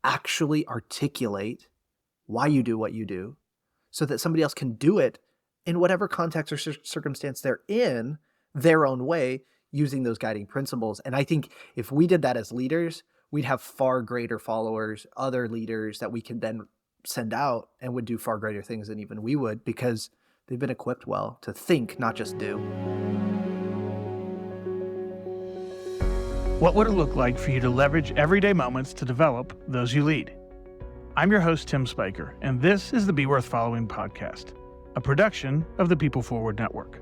actually articulate why you do what you do so that somebody else can do it in whatever context or circumstance they're in their own way using those guiding principles. And I think if we did that as leaders, we'd have far greater followers, other leaders that we can then send out and would do far greater things than even we would because they've been equipped well to think, not just do. What would it look like for you to leverage everyday moments to develop those you lead? I'm your host, Tim Spiker, and this is the Be Worth Following podcast, a production of the People Forward Network.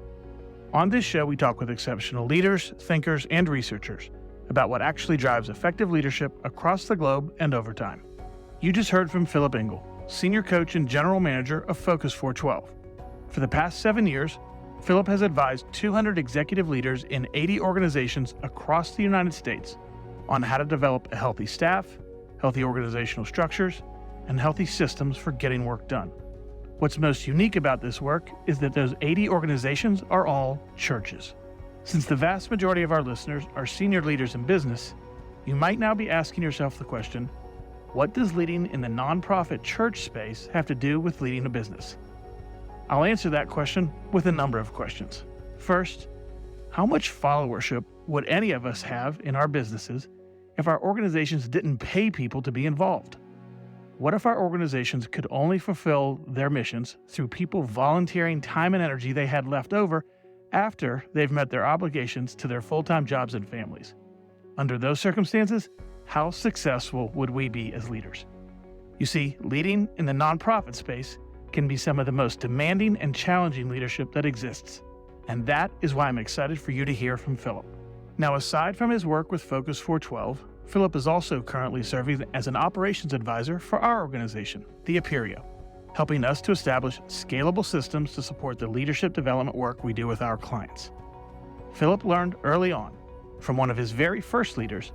On this show, we talk with exceptional leaders, thinkers, and researchers about what actually drives effective leadership across the globe and over time. You just heard from Philip Engle, Senior Coach and General Manager of Focus 412. For the past 7 years, Philip has advised 200 executive leaders in 80 organizations across the United States on how to develop a healthy staff, healthy organizational structures, and healthy systems for getting work done. What's most unique about this work is that those 80 organizations are all churches. Since the vast majority of our listeners are senior leaders in business, you might now be asking yourself the question, what does leading in the nonprofit church space have to do with leading a business? I'll answer that question with a number of questions. First, how much followership would any of us have in our businesses if our organizations didn't pay people to be involved? What if our organizations could only fulfill their missions through people volunteering time and energy they had left over after they've met their obligations to their full-time jobs and families? Under those circumstances, how successful would we be as leaders? You see, leading in the nonprofit space can be some of the most demanding and challenging leadership that exists. And that is why I'm excited for you to hear from Philip. Now, aside from his work with Focus 412, Philip is also currently serving as an operations advisor for our organization, the Aperio, helping us to establish scalable systems to support the leadership development work we do with our clients. Philip learned early on from one of his very first leaders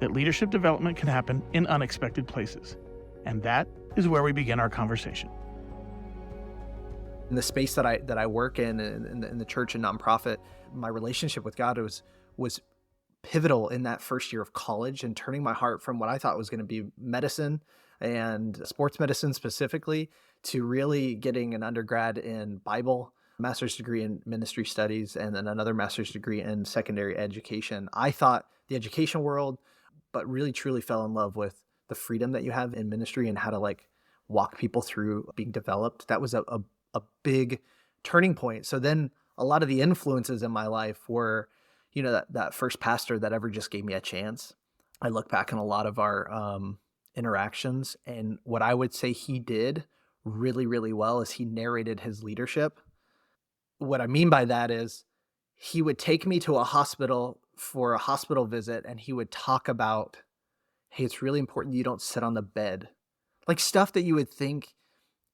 that leadership development can happen in unexpected places. And that is where we begin our conversation. In the space that I work in the church and nonprofit, my relationship with God was pivotal in that first year of college and turning my heart from what I thought was going to be medicine and sports medicine specifically to really getting an undergrad in Bible, master's degree in ministry studies, and then another master's degree in secondary education. I thought the education world, but really truly fell in love with the freedom that you have in ministry and how to walk people through being developed. That was a big turning point. So then a lot of the influences in my life were, that first pastor that ever just gave me a chance. I look back on a lot of our interactions, and what I would say he did really, really well is he narrated his leadership. What I mean by that is he would take me to a hospital for a hospital visit, and he would talk about, hey, it's really important you don't sit on the bed. Like stuff that you would think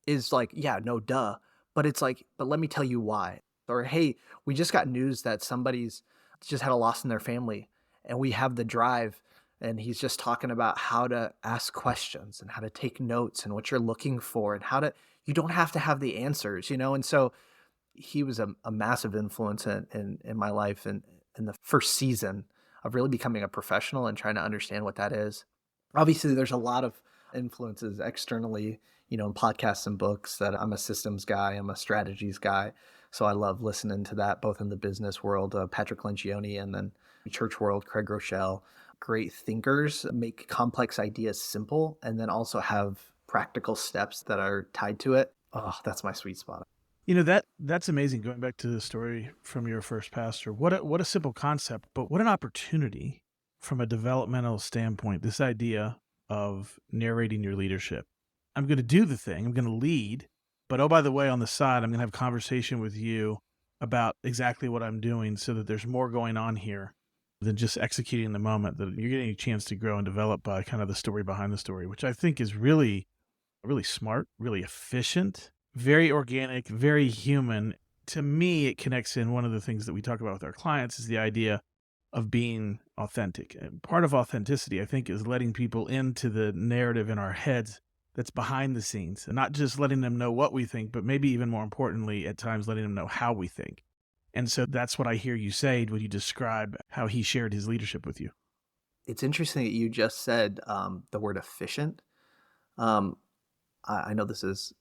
is yeah, no, duh. But it's but let me tell you why. Or, hey, we just got news that somebody's just had a loss in their family and we have the drive. And he's just talking about how to ask questions and how to take notes and what you're looking for and you don't have to have the answers, And so he was a massive influence in my life and in the first season of really becoming a professional and trying to understand what that is. Obviously, there's a lot of influences externally, in podcasts and books that I'm a systems guy, I'm a strategies guy. So I love listening to that, both in the business world, Patrick Lencioni, and then the church world, Craig Rochelle. Great thinkers make complex ideas simple and then also have practical steps that are tied to it. Oh, that's my sweet spot. That's amazing. Going back to the story from your first pastor, what a simple concept, but what an opportunity from a developmental standpoint, this idea of narrating your leadership. I'm going to do the thing, I'm going to lead, but oh, by the way, on the side, I'm going to have a conversation with you about exactly what I'm doing so that there's more going on here than just executing in the moment, that you're getting a chance to grow and develop by kind of the story behind the story, which I think is really, really smart, really efficient, very organic, very human. To me, it connects in one of the things that we talk about with our clients is the idea of being authentic. And part of authenticity, I think, is letting people into the narrative in our heads that's behind the scenes, and not just letting them know what we think, but maybe even more importantly, at times letting them know how we think. And so that's what I hear you say when you describe how he shared his leadership with you. It's interesting that you just said the word efficient. Um, I know this is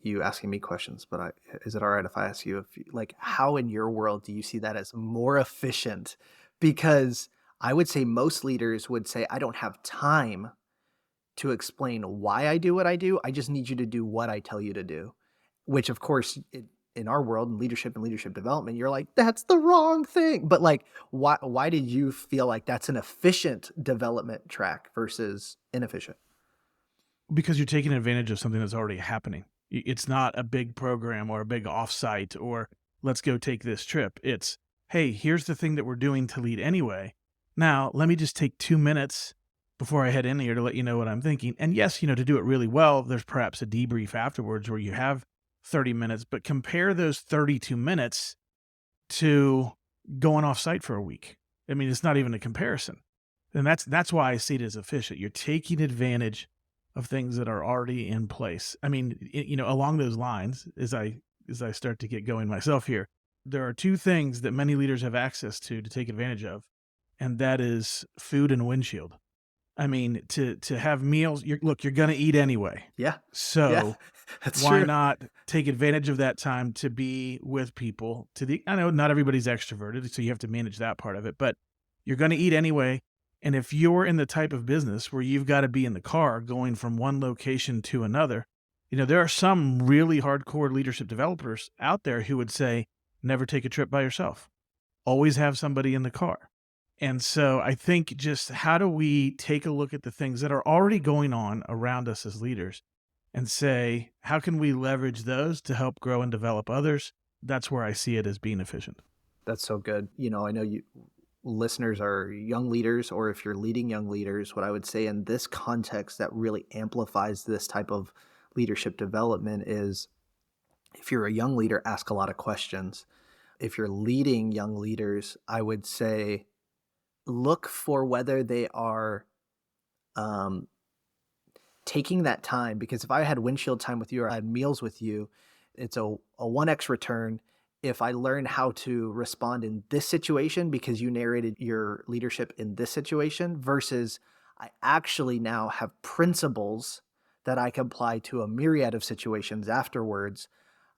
you asking me questions, but is it all right if I ask you, like, how in your world do you see that as more efficient? Because I would say most leaders would say, I don't have time to explain why I do what I do. I just need you to do what I tell you to do, which of course in our world in leadership and leadership development, you're like, that's the wrong thing. But like, why did you feel like that's an efficient development track versus inefficient? Because you're taking advantage of something that's already happening. It's not a big program or a big offsite or let's go take this trip. It's, hey, here's the thing that we're doing to lead anyway. Now, let me just take 2 minutes before I head in here to let you know what I'm thinking. And yes, to do it really well, there's perhaps a debrief afterwards where you have 30 minutes, but compare those 32 minutes to going off site for a week. I mean, it's not even a comparison. And that's why I see it as efficient. You're taking advantage of things that are already in place. I mean, along those lines, as I start to get going myself here, there are two things that many leaders have access to take advantage of, and that is food and windshield. I mean, to have meals, you're going to eat anyway. Yeah. Yeah. So That's why true. not take advantage of that time to be with people? I know not everybody's extroverted, so you have to manage that part of it, but you're going to eat anyway. And if you're in the type of business where you've got to be in the car going from one location to another, there are some really hardcore leadership developers out there who would say, never take a trip by yourself. Always have somebody in the car. And so I think just how do we take a look at the things that are already going on around us as leaders and say, how can we leverage those to help grow and develop others? That's where I see it as being efficient. That's so good. I know you listeners are young leaders, or if you're leading young leaders, what I would say in this context that really amplifies this type of leadership development is if you're a young leader, ask a lot of questions. If you're leading young leaders, I would say look for whether they are um, taking that time, because if I had windshield time with you or I had meals with you, it's a 1x return if I learn how to respond in this situation because you narrated your leadership in this situation versus I actually now have principles that I can apply to a myriad of situations afterwards.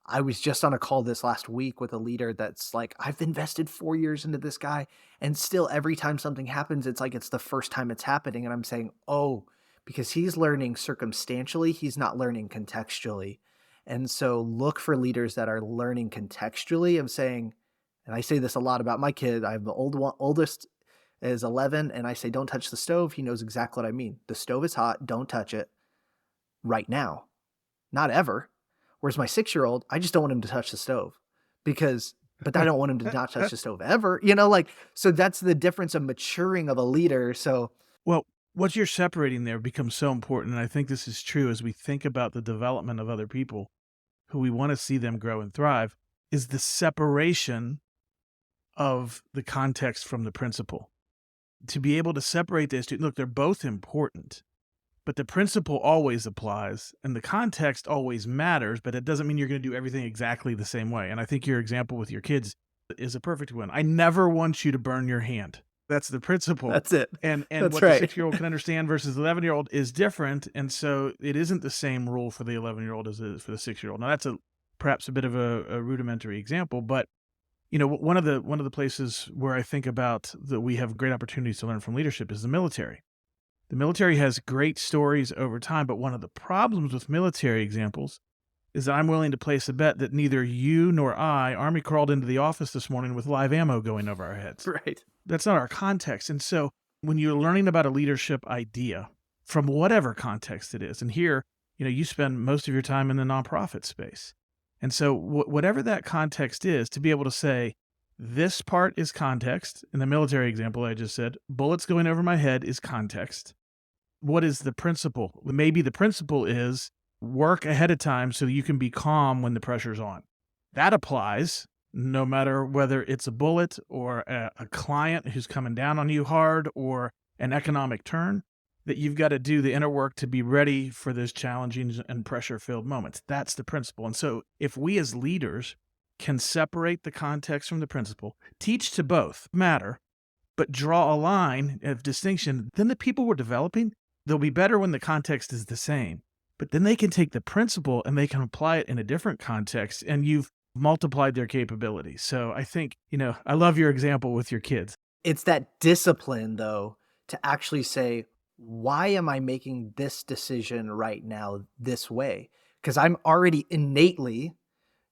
I was just on a call this last week with a leader that's like, I've invested 4 years into this guy. And still, every time something happens, it's like it's the first time it's happening. And I'm saying, oh, because he's learning circumstantially, he's not learning contextually. And so look for leaders that are learning contextually. I'm saying, and I say this a lot about my kid. I have the oldest is 11, and I say, don't touch the stove. He knows exactly what I mean. The stove is hot. Don't touch it right now, not ever. Whereas my 6-year-old, I just don't want him to touch the stove but I don't want him to not touch the stove ever, so that's the difference of maturing of a leader. So, well, what you're separating there becomes so important. And I think this is true as we think about the development of other people who we want to see them grow and thrive is the separation of the context from the principle. To be able to separate those two, look, they're both important, but the principle always applies and the context always matters, but it doesn't mean you're going to do everything exactly the same way. And I think your example with your kids is a perfect one. I never want you to burn your hand. That's the principle. that's it. And That's what right. the 6-year-old can understand versus the 11-year-old is different. And so it isn't the same rule for the 11-year-old as it is for the 6-year-old. Now that's perhaps a bit of a rudimentary example, but one of the places where I think about that we have great opportunities to learn from leadership is the military. The military has great stories over time, but one of the problems with military examples is that I'm willing to place a bet that neither you nor I Army crawled into the office this morning with live ammo going over our heads. Right. That's not our context. And so when you're learning about a leadership idea from whatever context it is, and here, you spend most of your time in the nonprofit space. And so whatever that context is, to be able to say, this part is context. In the military example I just said, bullets going over my head is context. What is the principle? Maybe the principle is work ahead of time so you can be calm when the pressure's on. That applies no matter whether it's a bullet or a client who's coming down on you hard or an economic turn, that you've got to do the inner work to be ready for those challenging and pressure-filled moments. That's the principle. And so if we as leaders can separate the context from the principle, teach to both matter, but draw a line of distinction, then the people we're developing, they'll be better when the context is the same. but then they can take the principle and they can apply it in a different context, and you've multiplied their capabilities. So I think, I love your example with your kids. It's that discipline, though, to actually say, why am I making this decision right now this way? Because I'm already innately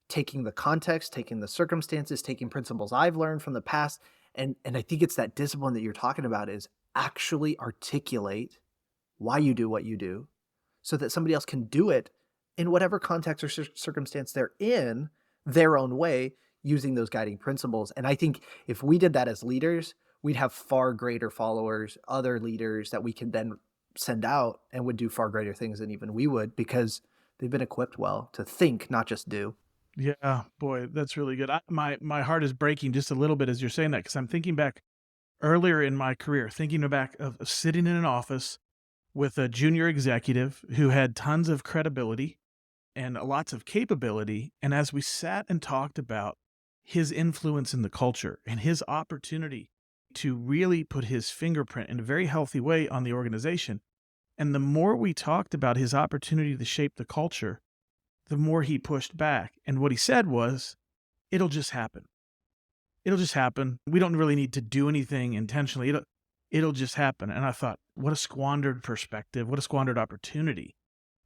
taking the context, taking the circumstances, taking principles I've learned from the past. And I think it's that discipline that you're talking about is actually articulate why you do what you do so that somebody else can do it in whatever context or circumstance they're in their own way using those guiding principles. And I think if we did that as leaders, we'd have far greater followers, other leaders that we can then send out and would do far greater things than even we would because they've been equipped well to think, not just do. Yeah, boy, that's really good. My heart is breaking just a little bit as you're saying that, because I'm thinking back earlier in my career, thinking back of sitting in an office with a junior executive who had tons of credibility and lots of capability. And as we sat and talked about his influence in the culture and his opportunity to really put his fingerprint in a very healthy way on the organization, and the more we talked about his opportunity to shape the culture, the more he pushed back. And what he said was, it'll just happen. It'll just happen. We don't really need to do anything intentionally. It'll just happen. And I thought, what a squandered perspective, what a squandered opportunity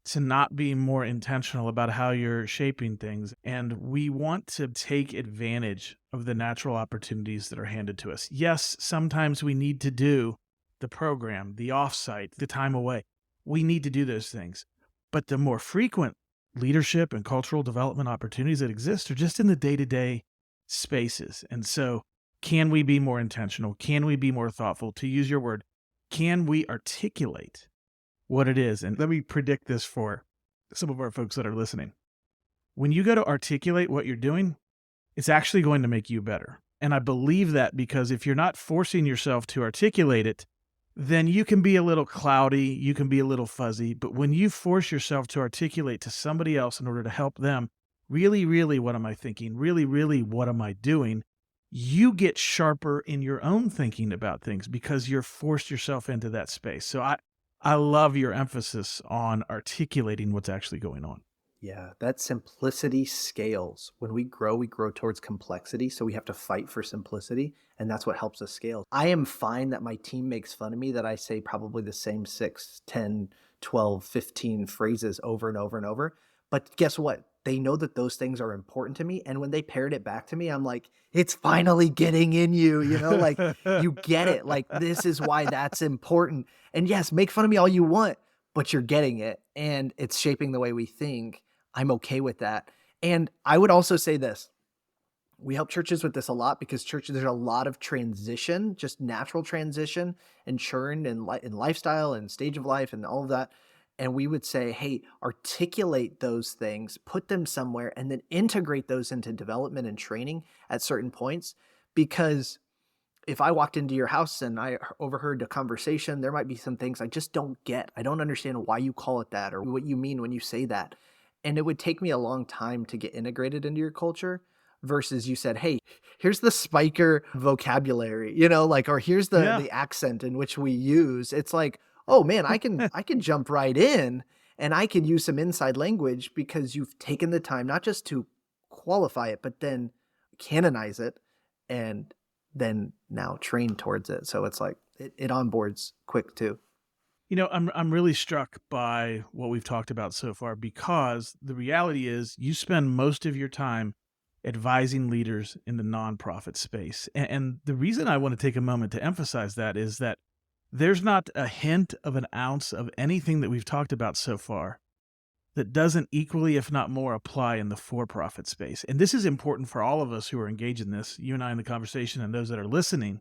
to not be more intentional about how you're shaping things. And we want to take advantage of the natural opportunities that are handed to us. Yes, sometimes we need to do the program, the offsite, the time away. We need to do those things. But the more frequent leadership and cultural development opportunities that exist are just in the day-to-day spaces. And so can we be more intentional? Can we be more thoughtful? To use your word, can we articulate what it is? And let me predict this for some of our folks that are listening. When you go to articulate what you're doing, it's actually going to make you better. And I believe that because if you're not forcing yourself to articulate it, then you can be a little cloudy, you can be a little fuzzy. But when you force yourself to articulate to somebody else in order to help them, really, really, what am I thinking? Really, really, what am I doing? You get sharper in your own thinking about things because you're forced yourself into that space. So I love your emphasis on articulating what's actually going on. Yeah, that simplicity scales. When we grow towards complexity. So we have to fight for simplicity. And that's what helps us scale. I am fine that my team makes fun of me that I say probably the same 6, 10, 12, 15 phrases over and over and over. But guess what? They know that those things are important to me. And when they parrot it back to me, I'm like, it's finally getting in you, like you get it. Like, this is why that's important. And yes, make fun of me all you want, but you're getting it. And it's shaping the way we think. I'm okay with that. And I would also say this. We help churches with this a lot because there's a lot of transition, just natural transition and churn in lifestyle and stage of life and all of that. And we would say, hey, articulate those things, put them somewhere, and then integrate those into development and training at certain points. Because if I walked into your house and I overheard a conversation, there might be some things I just don't get. I don't understand why you call it that or what you mean when you say that. And it would take me a long time to get integrated into your culture versus you said, hey, here's the Spiker vocabulary, or here's the accent in which we use. It's like, oh man, I can jump right in and I can use some inside language because you've taken the time not just to qualify it, but then canonize it and then now train towards it. So it's like it onboards quick too. I'm really struck by what we've talked about so far because the reality is you spend most of your time advising leaders in the nonprofit space. And the reason I want to take a moment to emphasize that is that there's not a hint of an ounce of anything that we've talked about so far that doesn't equally, if not more, apply in the for-profit space. And this is important for all of us who are engaged in this, you and I in the conversation and those that are listening,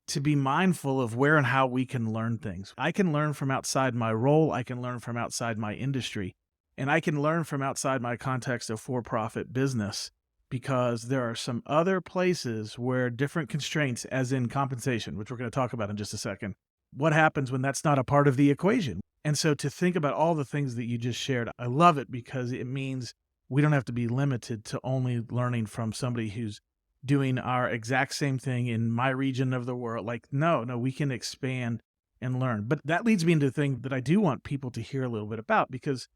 to be mindful of where and how we can learn things. I can learn from outside my role. I can learn from outside my industry. And I can learn from outside my context of for-profit business because there are some other places where different constraints, as in compensation, which we're going to talk about in just a second, what happens when that's not a part of the equation? And so to think about all the things that you just shared, I love it because it means we don't have to be limited to only learning from somebody who's doing our exact same thing in my region of the world. Like, no, we can expand and learn. But that leads me into the thing that I do want people to hear a little bit about, because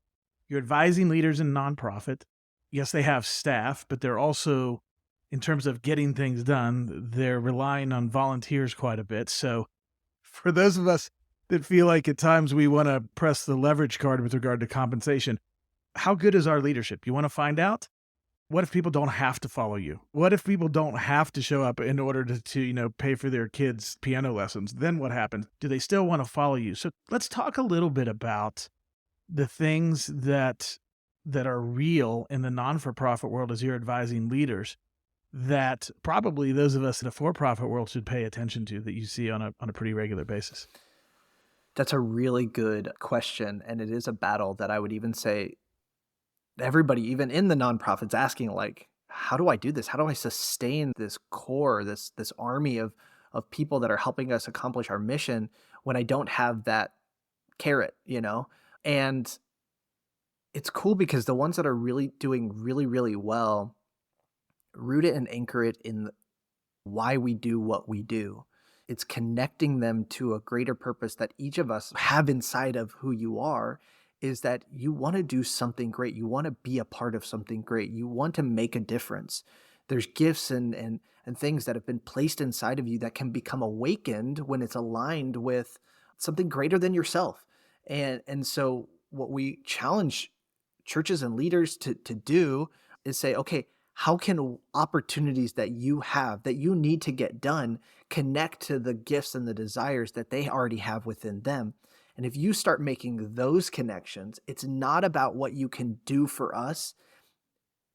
you're advising leaders in nonprofit. Yes, they have staff, but they're also, in terms of getting things done, they're relying on volunteers quite a bit. So for those of us that feel like at times we want to press the leverage card with regard to compensation, how good is our leadership? You want to find out? What if people don't have to follow you? What if people don't have to show up in order to pay for their kids' piano lessons? Then what happens? Do they still want to follow you? So let's talk a little bit about the things that are real in the non-for-profit world as you're advising leaders that probably those of us in the for-profit world should pay attention to, that you see on a pretty regular basis. That's a really good question. And it is a battle that I would even say everybody, even in the nonprofits, asking, like, how do I do this? How do I sustain this core, this army of people that are helping us accomplish our mission when I don't have that carrot, And it's cool because the ones that are really doing really, really well root it and anchor it in why we do what we do. It's connecting them to a greater purpose that each of us have inside of who you are, is that you want to do something great. You want to be a part of something great. You want to make a difference. There's gifts and things that have been placed inside of you that can become awakened when it's aligned with something greater than yourself. And so what we challenge churches and leaders to do is say, okay, how can opportunities that you have, that you need to get done, connect to the gifts and the desires that they already have within them? And if you start making those connections, it's not about what you can do for us.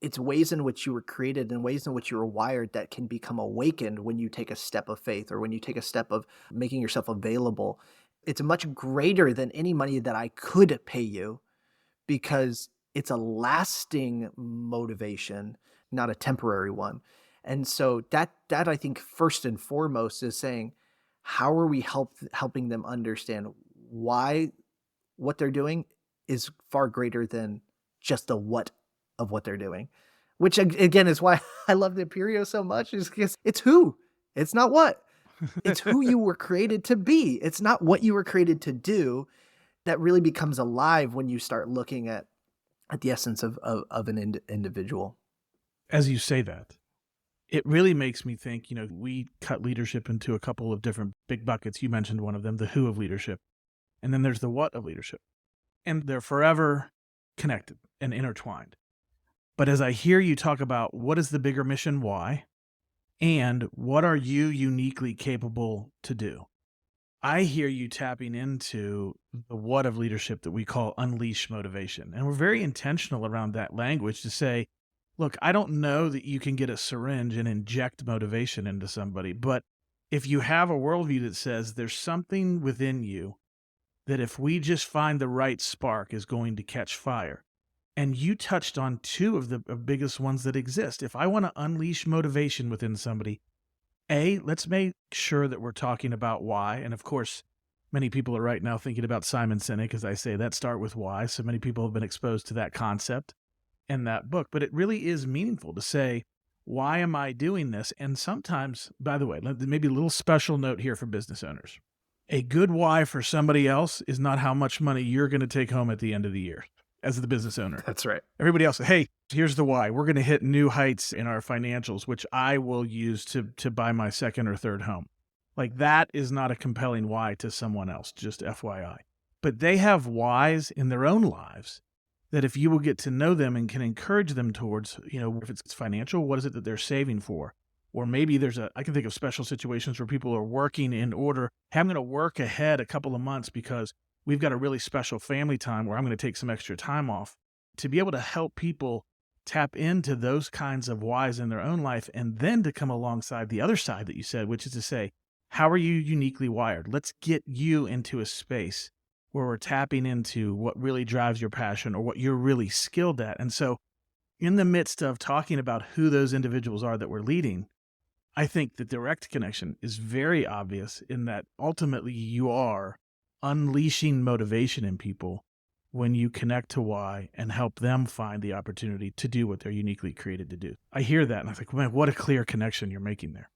It's ways in which you were created and ways in which you were wired that can become awakened when you take a step of faith or when you take a step of making yourself available. It's much greater than any money that I could pay you, because it's a lasting motivation, not a temporary one. And so that I think first and foremost is saying, how are we helping them understand why what they're doing is far greater than just the what of what they're doing, which again is why I love the Imperio so much, is because it's who, it's not what, it's who you were created to be. It's not what you were created to do. That really becomes alive when you start looking at the essence of an individual. As you say that, it really makes me think, we cut leadership into a couple of different big buckets. You mentioned one of them, the who of leadership. And then there's the what of leadership. And they're forever connected and intertwined. But as I hear you talk about what is the bigger mission, why, and what are you uniquely capable to do, I hear you tapping into the what of leadership that we call unleash motivation. And we're very intentional around that language to say, look, I don't know that you can get a syringe and inject motivation into somebody, but if you have a worldview that says there's something within you that if we just find the right spark is going to catch fire. And you touched on two of the biggest ones that exist. If I want to unleash motivation within somebody, let's make sure that we're talking about why. And of course, many people are right now thinking about Simon Sinek, as I say, that start with why. So many people have been exposed to that concept in that book. But it really is meaningful to say, why am I doing this? And sometimes, by the way, maybe a little special note here for business owners. A good why for somebody else is not how much money you're going to take home at the end of the year as the business owner. That's right. Everybody else, hey, here's the why. We're going to hit new heights in our financials, which I will use to buy my second or third home. Like, that is not a compelling why to someone else, just FYI. But they have whys in their own lives that if you will get to know them and can encourage them towards, if it's financial, what is it that they're saving for? Or maybe I can think of special situations where people are working in order, hey, I'm going to work ahead a couple of months because we've got a really special family time where I'm going to take some extra time off, to be able to help people tap into those kinds of whys in their own life, and then to come alongside the other side that you said, which is to say, how are you uniquely wired? Let's get you into a space where we're tapping into what really drives your passion or what you're really skilled at. And so in the midst of talking about who those individuals are that we're leading, I think the direct connection is very obvious in that ultimately you are unleashing motivation in people when you connect to why and help them find the opportunity to do what they're uniquely created to do. I hear that and I think, man, what a clear connection you're making there.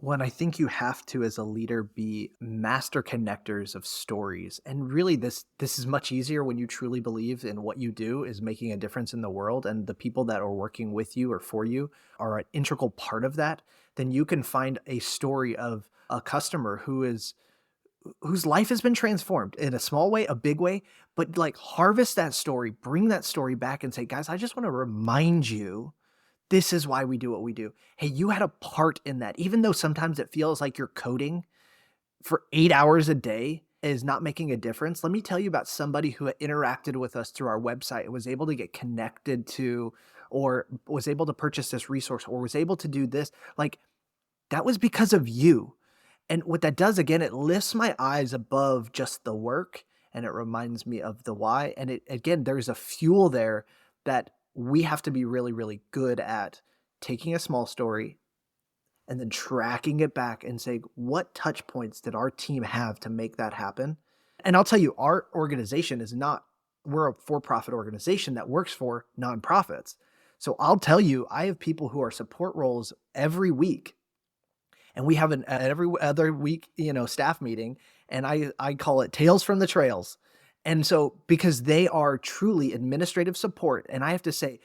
When I think you have to, as a leader, be master connectors of stories. And really this is much easier when you truly believe in what you do is making a difference in the world, and the people that are working with you or for you are an integral part of that. Then you can find a story of a customer whose life has been transformed in a small way, a big way, but like harvest that story, bring that story back and say, guys, I just want to remind you this is why we do what we do. Hey, you had a part in that. Even though sometimes it feels like you're coding for 8 hours a day is not making a difference. Let me tell you about somebody who had interacted with us through our website and was able to get connected to, or was able to purchase this resource, or was able to do this. Like, that was because of you. And what that does, again, it lifts my eyes above just the work, and it reminds me of the why. And it, again, there's a fuel there that we have to be really, really good at taking a small story and then tracking it back and saying, what touch points did our team have to make that happen? And I'll tell you, our organization is not, we're a for-profit organization that works for nonprofits. So I'll tell you, I have people who are support roles every week, and we have an every other week, staff meeting, and I call it Tales from the Trails. And so because they are truly administrative support, and I have to say,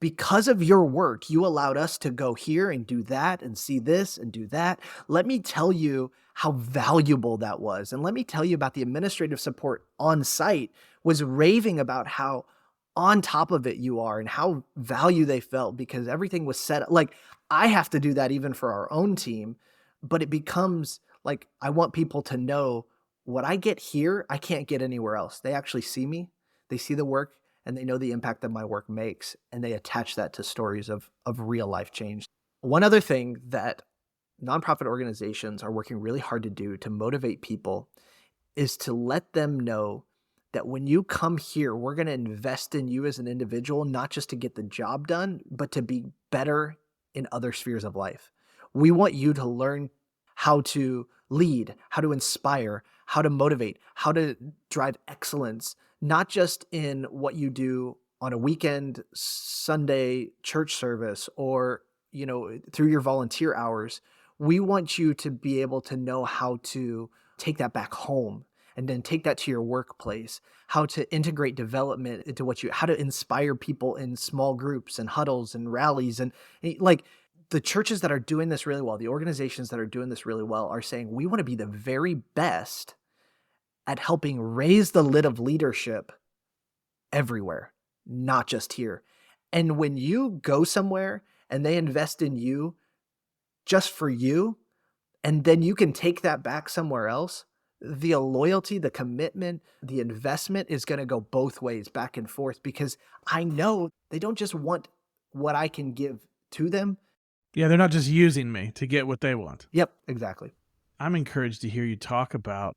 because of your work, you allowed us to go here and do that and see this and do that. Let me tell you how valuable that was. And let me tell you about the administrative support on site was raving about how on top of it you are and how value they felt because everything was set up. Like, I have to do that even for our own team, but it becomes like, I want people to know what I get here, I can't get anywhere else. They actually see me, they see the work, and they know the impact that my work makes, and they attach that to stories of real life change. One other thing that nonprofit organizations are working really hard to do to motivate people is to let them know that when you come here, we're going to invest in you as an individual, not just to get the job done, but to be better in other spheres of life. We want you to learn how to lead, how to inspire, how to motivate, how to drive excellence, not just in what you do on a weekend, Sunday church service, or, through your volunteer hours. We want you to be able to know how to take that back home and then take that to your workplace, how to integrate development into how to inspire people in small groups and huddles and rallies. And like, the churches that are doing this really well, the organizations that are doing this really well are saying, we want to be the very best at helping raise the lid of leadership everywhere, not just here. And when you go somewhere and they invest in you just for you, and then you can take that back somewhere else, the loyalty, the commitment, the investment is going to go both ways, back and forth, because I know they don't just want what I can give to them. Yeah, they're not just using me to get what they want. Yep, exactly. I'm encouraged to hear you talk about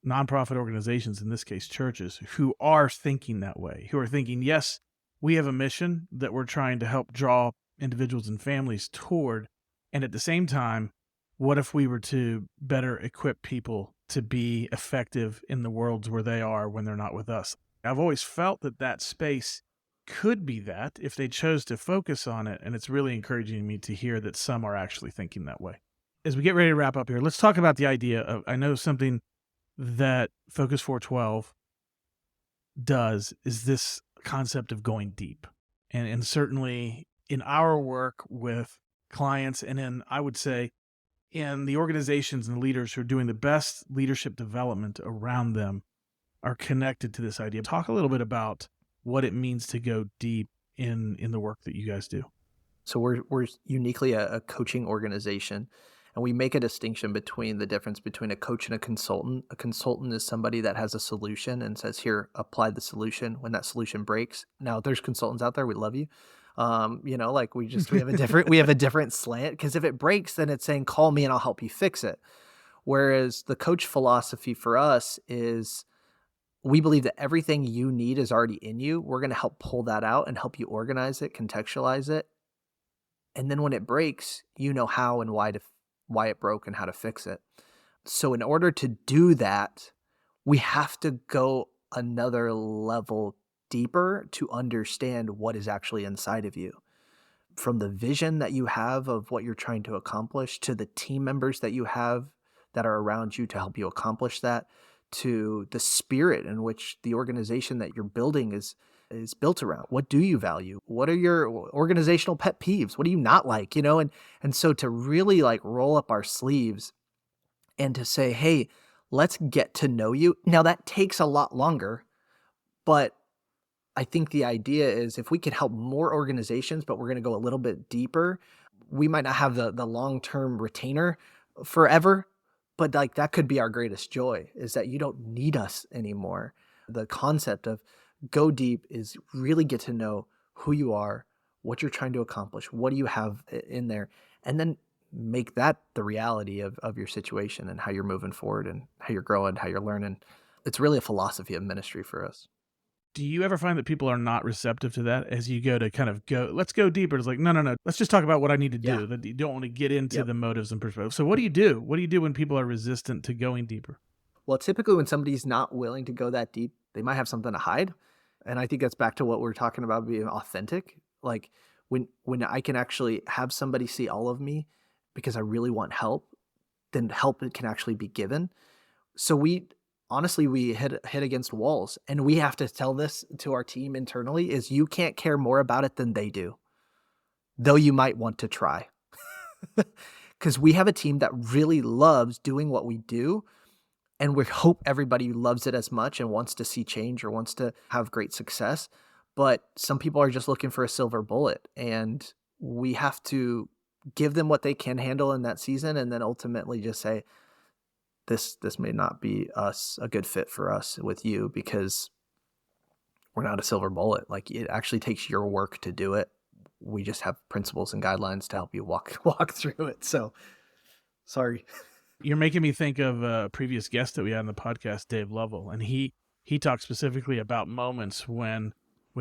nonprofit organizations, in this case churches, who are thinking that way, who are thinking, yes, we have a mission that we're trying to help draw individuals and families toward. And at the same time, what if we were to better equip people to be effective in the worlds where they are when they're not with us? I've always felt that space could be that if they chose to focus on it. And it's really encouraging me to hear that some are actually thinking that way. As we get ready to wrap up here, let's talk about the idea of, I know something that Focus 412 does is this concept of going deep. And certainly in our work with clients, and in, I would say, in the organizations and leaders who are doing the best leadership development around them, are connected to this idea. Talk a little bit about what it means to go deep in the work that you guys do. So we're uniquely a coaching organization, and we make a distinction between the difference between a coach and a consultant. A consultant is somebody that has a solution and says, here, apply the solution when that solution breaks. Now, there's consultants out there, we love you. Like we have a different slant, because if it breaks, then it's saying, call me and I'll help you fix it. Whereas the coach philosophy for us is, we believe that everything you need is already in you. We're going to help pull that out and help you organize it, contextualize it. And then when it breaks, you know how and why it broke and how to fix it. So in order to do that, we have to go another level deeper to understand what is actually inside of you. from the vision that you have of what you're trying to accomplish to the team members that you have that are around you to help you accomplish that, to the spirit in which the organization that you're building is built around. What do you value? What are your organizational pet peeves? What do you not like? And so to really like roll up our sleeves and to say, hey, let's get to know you. Now that takes a lot longer, but I think the idea is if we could help more organizations, but we're going to go a little bit deeper, we might not have the long-term retainer forever, but like that could be our greatest joy is that you don't need us anymore. The concept of go deep is really get to know who you are, what you're trying to accomplish, what do you have in there, and then make that the reality of your situation and how you're moving forward and how you're growing, how you're learning. It's really a philosophy of ministry for us. Do you ever find that people are not receptive to that as you go to kind of let's go deeper? It's like, no. Let's just talk about what I need to do. Yeah. That you don't want to get into Yep. the motives and perspectives. So what do you do? What do you do when people are resistant to going deeper? Well, typically when somebody's not willing to go that deep, they might have something to hide. And I think that's back to what we're talking about being authentic. Like when I can actually have somebody see all of me because I really want help, then help can actually be given. So we hit against walls, and we have to tell this to our team internally is you can't care more about it than they do, though you might want to try. Because we have a team that really loves doing what we do, and we hope everybody loves it as much and wants to see change or wants to have great success. But some people are just looking for a silver bullet, and we have to give them what they can handle in that season, and then ultimately just say, this may not be a good fit for us with you because we're not a silver bullet. Like it actually takes your work to do it. We just have principles and guidelines to help you walk through it. So sorry. You're making me think of a previous guest that we had on the podcast, Dave Lovell, and he talked specifically about moments when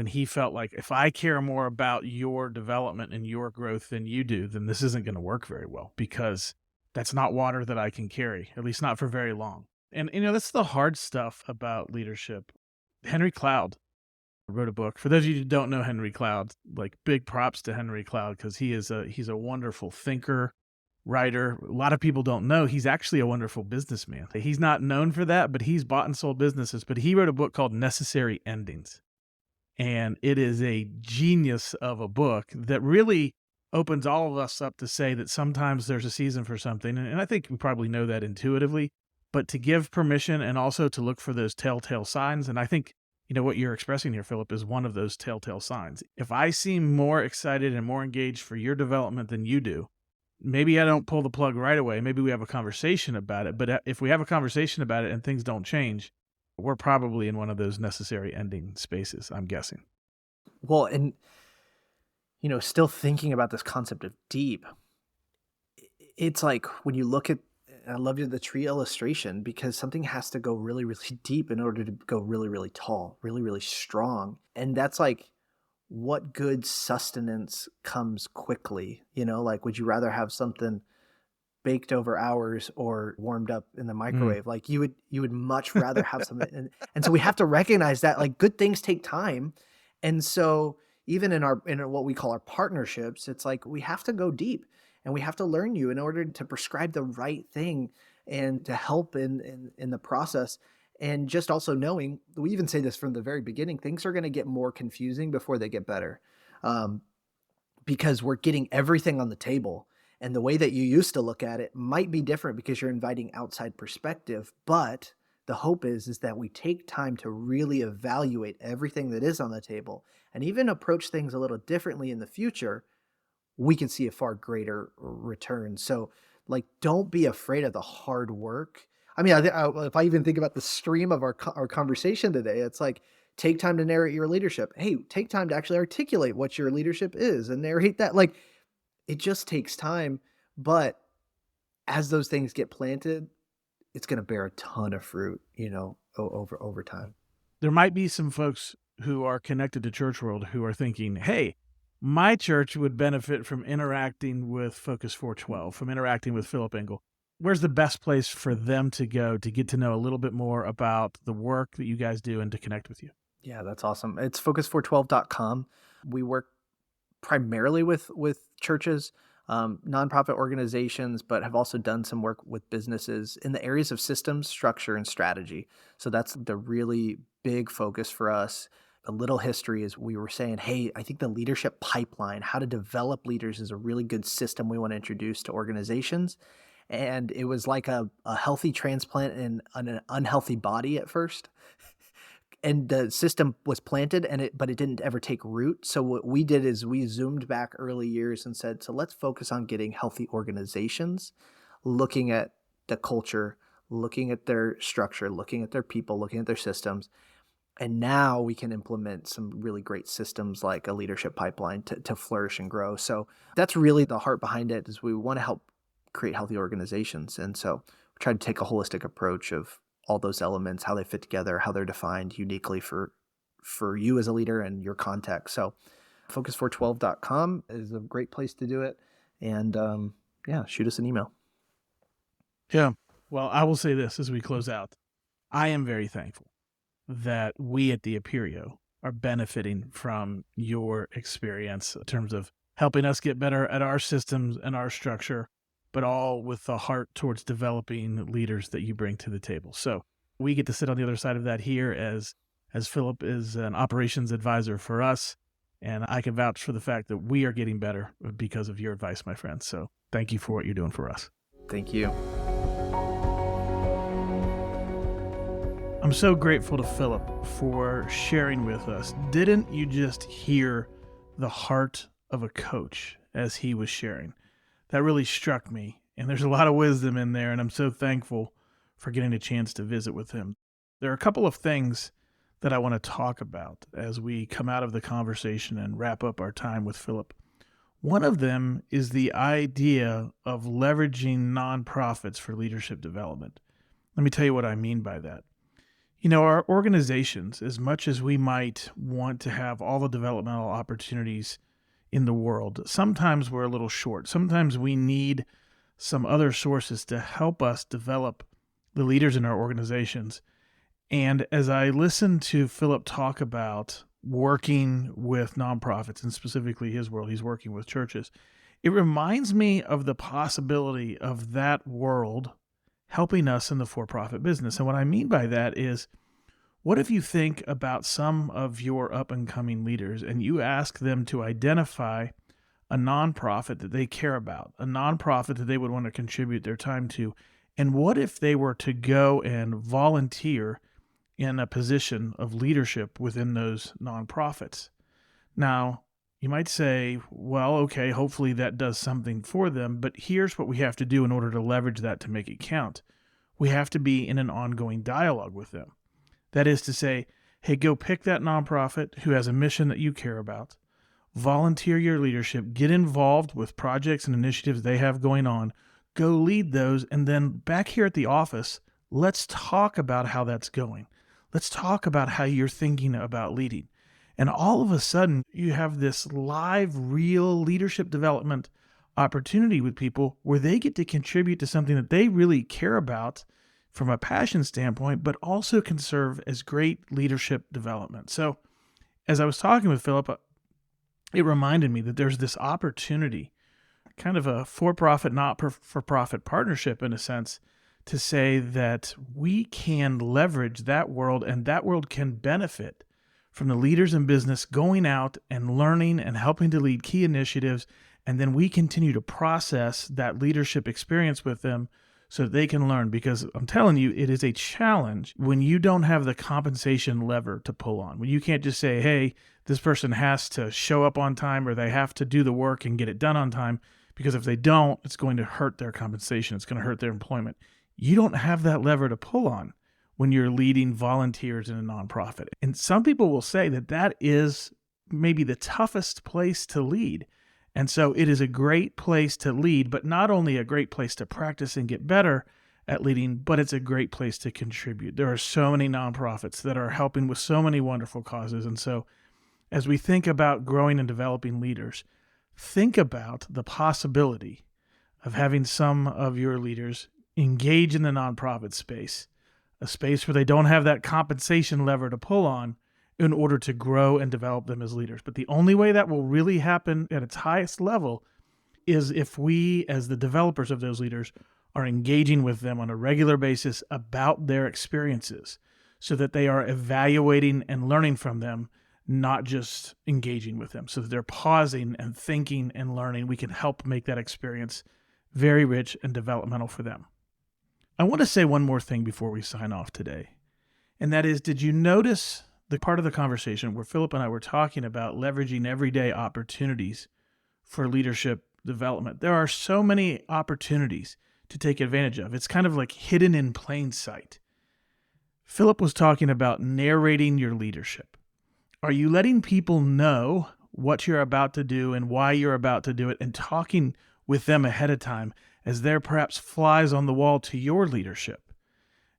he felt like if I care more about your development and your growth than you do, then this isn't going to work very well because that's not water that I can carry, at least not for very long. And, that's the hard stuff about leadership. Henry Cloud wrote a book. For those of you who don't know Henry Cloud, like big props to Henry Cloud because he's a wonderful thinker, writer. A lot of people don't know he's actually a wonderful businessman. He's not known for that, but he's bought and sold businesses. But he wrote a book called Necessary Endings. And it is a genius of a book that really opens all of us up to say that sometimes there's a season for something. And I think we probably know that intuitively, but to give permission and also to look for those telltale signs. And I think, what you're expressing here, Philip, is one of those telltale signs. If I seem more excited and more engaged for your development than you do, maybe I don't pull the plug right away. Maybe we have a conversation about it. But if we have a conversation about it and things don't change, we're probably in one of those necessary ending spaces, I'm guessing. Well, and still thinking about this concept of deep, it's like when you look at, I love the tree illustration because something has to go really, really deep in order to go really, really tall, really, really strong. And that's like what good sustenance comes quickly, like would you rather have something baked over hours or warmed up in the microwave? Like you would much rather have something. And so we have to recognize that like good things take time. And so even in what we call our partnerships, it's like we have to go deep and we have to learn you in order to prescribe the right thing and to help in the process. And just also knowing, we even say this from the very beginning, things are going to get more confusing before they get better, because we're getting everything on the table. And the way that you used to look at it might be different because you're inviting outside perspective. But the hope is that we take time to really evaluate everything that is on the table and even approach things a little differently in the future. We can see a far greater return. So like, don't be afraid of the hard work. I mean, if I even think about the stream of our conversation today, it's like, take time to narrate your leadership. Hey, take time to actually articulate what your leadership is and narrate that. Like, it just takes time. But as those things get planted, it's going to bear a ton of fruit, over time. There might be some folks who are connected to Church World who are thinking, hey, my church would benefit from interacting with Focus 412, from interacting with Philip Engle. Where's the best place for them to go to get to know a little bit more about the work that you guys do and to connect with you? Yeah, that's awesome. It's focus412.com. We work primarily with churches, nonprofit organizations, but have also done some work with businesses in the areas of systems, structure, and strategy. So that's the really big focus for us. A little history is we were saying, hey, I think the leadership pipeline, how to develop leaders, is a really good system we want to introduce to organizations. And it was like a healthy transplant in an unhealthy body at first. And the system was planted but it didn't ever take root. So what we did is we zoomed back early years and said, so let's focus on getting healthy organizations, looking at the culture, looking at their structure, looking at their people, looking at their systems. And now we can implement some really great systems like a leadership pipeline to flourish and grow. So that's really the heart behind it, is we want to help create healthy organizations. And so we try to take a holistic approach of all those elements, how they fit together, how they're defined uniquely for you as a leader and your context. So focus412.com is a great place to do it. And yeah, shoot us an email. Yeah. Well, I will say this as we close out. I am very thankful that we at the Aperio are benefiting from your experience in terms of helping us get better at our systems and our structure, but all with the heart towards developing leaders that you bring to the table. So we get to sit on the other side of that here as Philip is an operations advisor for us. And I can vouch for the fact that we are getting better because of your advice, my friend. So thank you for what you're doing for us. Thank you. I'm so grateful to Philip for sharing with us. Didn't you just hear the heart of a coach as he was sharing? That really struck me, and there's a lot of wisdom in there, and I'm so thankful for getting a chance to visit with him. There are a couple of things that I want to talk about as we come out of the conversation and wrap up our time with Philip. One of them is the idea of leveraging nonprofits for leadership development. Let me tell you what I mean by that. You know, our organizations, as much as we might want to have all the developmental opportunities in the world, sometimes we're a little short. Sometimes we need some other sources to help us develop the leaders in our organizations. And as I listen to Philip talk about working with nonprofits, and specifically his world, he's working with churches, it reminds me of the possibility of that world helping us in the for-profit business. And what I mean by that is, what if you think about some of your up-and-coming leaders and you ask them to identify a nonprofit that they care about, a nonprofit that they would want to contribute their time to, and what if they were to go and volunteer in a position of leadership within those nonprofits? Now, you might say, well, okay, hopefully that does something for them, but here's what we have to do in order to leverage that to make it count. We have to be in an ongoing dialogue with them. That is to say, hey, go pick that nonprofit who has a mission that you care about, volunteer your leadership, get involved with projects and initiatives they have going on, go lead those, and then back here at the office, let's talk about how that's going. Let's talk about how you're thinking about leading. And all of a sudden, you have this live, real leadership development opportunity with people where they get to contribute to something that they really care about from a passion standpoint, but also can serve as great leadership development. So as I was talking with Philip, it reminded me that there's this opportunity, kind of a for-profit, not-for-profit partnership in a sense, to say that we can leverage that world and that world can benefit from the leaders in business going out and learning and helping to lead key initiatives. And then we continue to process that leadership experience with them so that they can learn. Because I'm telling you, it is a challenge when you don't have the compensation lever to pull on. When you can't just say, hey, this person has to show up on time or they have to do the work and get it done on time. Because if they don't, it's going to hurt their compensation. It's going to hurt their employment. You don't have that lever to pull on when you're leading volunteers in a nonprofit. And some people will say that that is maybe the toughest place to lead. And so it is a great place to lead, but not only a great place to practice and get better at leading, but it's a great place to contribute. There are so many nonprofits that are helping with so many wonderful causes. And so as we think about growing and developing leaders, think about the possibility of having some of your leaders engage in the nonprofit space, a space where they don't have that compensation lever to pull on, in order to grow and develop them as leaders. But the only way that will really happen at its highest level is if we, as the developers of those leaders, are engaging with them on a regular basis about their experiences so that they are evaluating and learning from them, not just engaging with them. So that they're pausing and thinking and learning. We can help make that experience very rich and developmental for them. I want to say one more thing before we sign off today. And that is, did you notice the part of the conversation where Philip and I were talking about leveraging everyday opportunities for leadership development? There are so many opportunities to take advantage of. It's kind of like hidden in plain sight. Philip was talking about narrating your leadership. Are you letting people know what you're about to do and why you're about to do it, and talking with them ahead of time as they're perhaps flies on the wall to your leadership?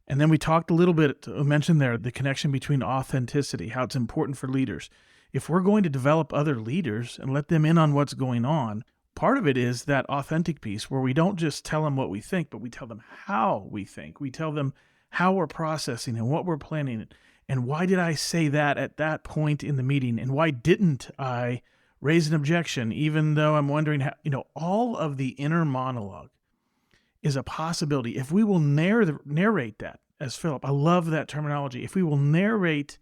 And then we talked a little bit, mentioned there, the connection between authenticity, how it's important for leaders. If we're going to develop other leaders and let them in on what's going on, part of it is that authentic piece where we don't just tell them what we think, but we tell them how we think. We tell them how we're processing and what we're planning. And why did I say that at that point in the meeting? And why didn't I raise an objection, even though I'm wondering how, all of the inner monologue is a possibility. If we will narrate that, as Philip, I love that terminology. If we will narrate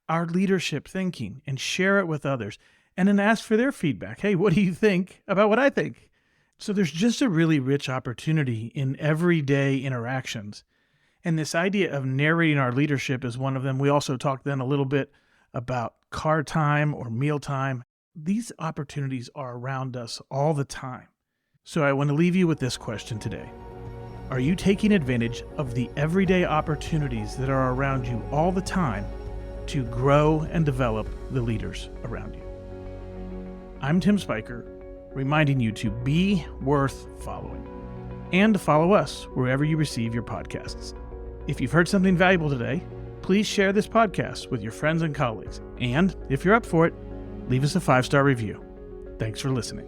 our leadership thinking and share it with others, and then ask for their feedback. Hey, what do you think about what I think? So there's just a really rich opportunity in everyday interactions. And this idea of narrating our leadership is one of them. We also talked then a little bit about car time or meal time. These opportunities are around us all the time. So I want to leave you with this question today. Are you taking advantage of the everyday opportunities that are around you all the time to grow and develop the leaders around you? I'm Tim Spiker, reminding you to be worth following and to follow us wherever you receive your podcasts. If you've heard something valuable today, please share this podcast with your friends and colleagues. And if you're up for it, leave us a 5-star review. Thanks for listening.